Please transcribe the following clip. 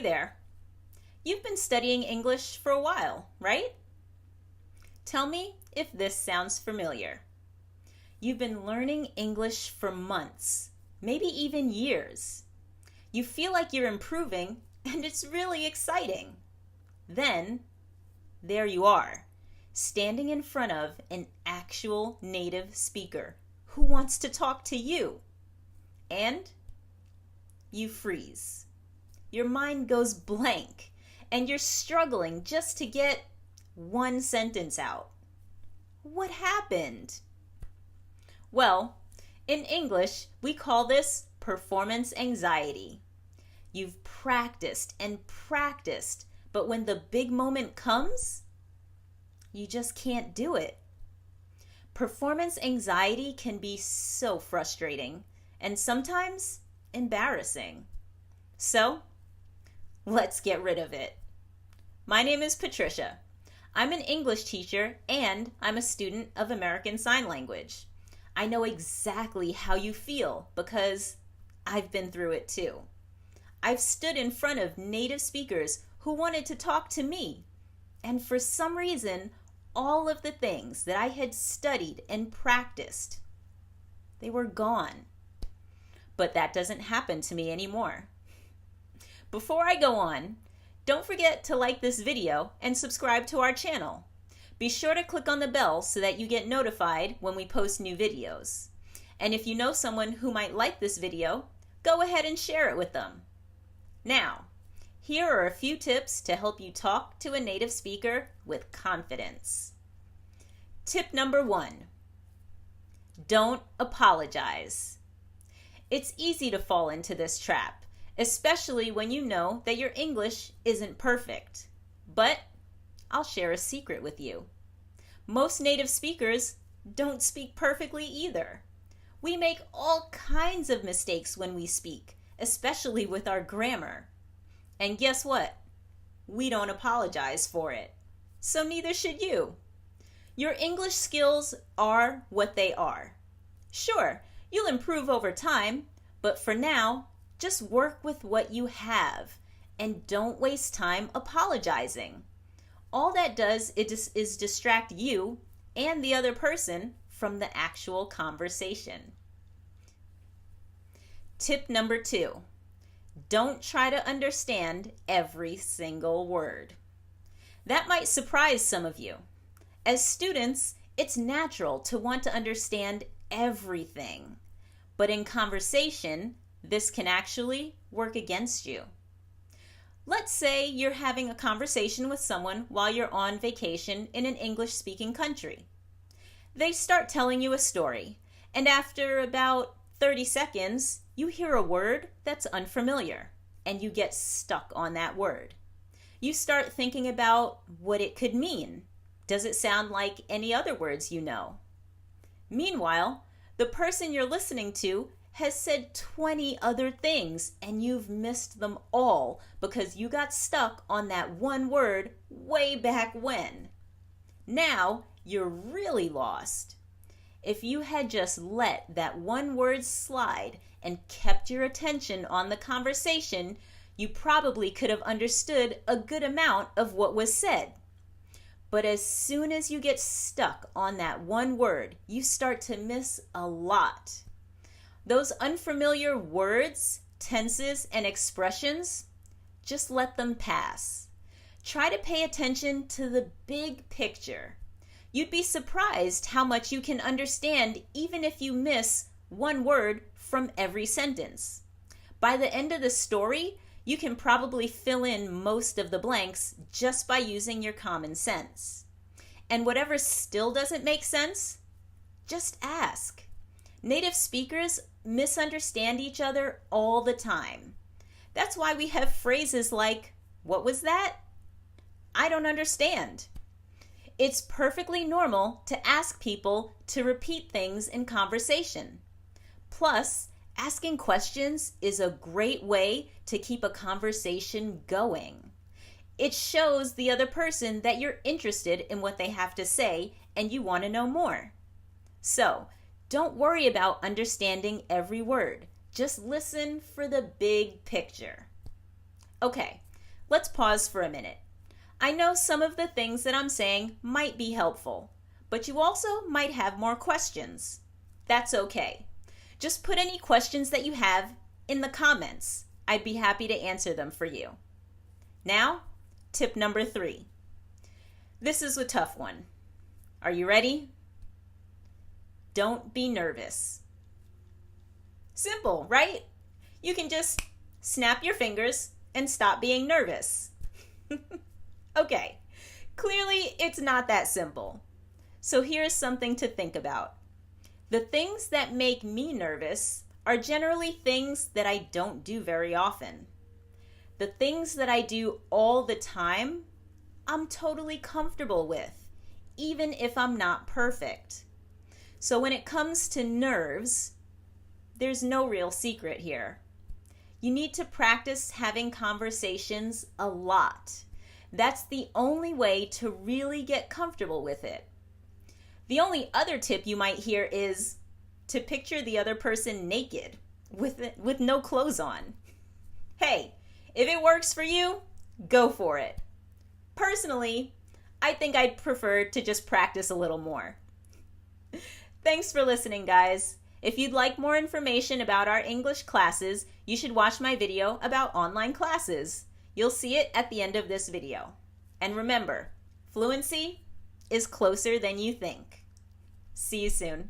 there. You've been studying English for a while, right? Tell me if this sounds familiar. You've been learning English for months, maybe even years. You feel like you're improving, and it's really exciting. Then, there you are, standing in front of an actual native speaker who wants to talk to you. And you freeze. Your mind goes blank, and you're struggling just to get one sentence out. What happened? Well, in English, we call this performance anxiety. You've practiced and practiced, but when the big moment comes, you just can't do it. Performance anxiety can be so frustrating and sometimes embarrassing. So, let's get rid of it. My name is Patricia. I'm an English teacher and I'm a student of American Sign Language. I know exactly how you feel because I've been through it too. I've stood in front of native speakers who wanted to talk to me, and for some reason, all of the things that I had studied and practiced, they were gone. But that doesn't happen to me anymore. Before I go on, don't forget to like this video and subscribe to our channel. Be sure to click on the bell so that you get notified when we post new videos. And if you know someone who might like this video, go ahead and share it with them. Now, here are a few tips to help you talk to a native speaker with confidence. Tip number 1, don't apologize. It's easy to fall into this trap, especially when you know that your English isn't perfect. But I'll share a secret with you. Most native speakers don't speak perfectly either. We make all kinds of mistakes when we speak, especially with our grammar. And guess what? We don't apologize for it. So neither should you. Your English skills are what they are. Sure, you'll improve over time, but for now, just work with what you have and don't waste time apologizing. All that does is distract you and the other person from the actual conversation. Tip number 2, don't try to understand every single word. That might surprise some of you. As students, it's natural to want to understand everything. But in conversation, this can actually work against you. Let's say you're having a conversation with someone while you're on vacation in an English-speaking country. They start telling you a story, and after about 30 seconds, you hear a word that's unfamiliar, and you get stuck on that word. You start thinking about what it could mean. Does it sound like any other words you know? Meanwhile, the person you're listening to has said 20 other things and you've missed them all because you got stuck on that one word way back when. Now you're really lost. If you had just let that one word slide and kept your attention on the conversation, you probably could have understood a good amount of what was said. But as soon as you get stuck on that one word, you start to miss a lot. Those unfamiliar words, tenses, and expressions, just let them pass. Try to pay attention to the big picture. You'd be surprised how much you can understand even if you miss one word from every sentence. By the end of the story, you can probably fill in most of the blanks just by using your common sense. And whatever still doesn't make sense, just ask. Native speakers misunderstand each other all the time. That's why we have phrases like, "What was that? I don't understand." It's perfectly normal to ask people to repeat things in conversation. Plus, asking questions is a great way to keep a conversation going. It shows the other person that you're interested in what they have to say and you want to know more. So, don't worry about understanding every word. Just listen for the big picture. Okay, let's pause for a minute. I know some of the things that I'm saying might be helpful, but you also might have more questions. That's okay. Just put any questions that you have in the comments. I'd be happy to answer them for you. Now, tip number 3. This is a tough one. Are you ready? Don't be nervous. Simple, right? You can just snap your fingers and stop being nervous. Okay, clearly it's not that simple. So here's something to think about. The things that make me nervous are generally things that I don't do very often. The things that I do all the time, I'm totally comfortable with, even if I'm not perfect. So when it comes to nerves, there's no real secret here. You need to practice having conversations a lot. That's the only way to really get comfortable with it. The only other tip you might hear is to picture the other person naked with no clothes on. Hey, if it works for you, go for it. Personally, I think I'd prefer to just practice a little more. Thanks for listening, guys. If you'd like more information about our English classes, you should watch my video about online classes. You'll see it at the end of this video. And remember, fluency is closer than you think. See you soon.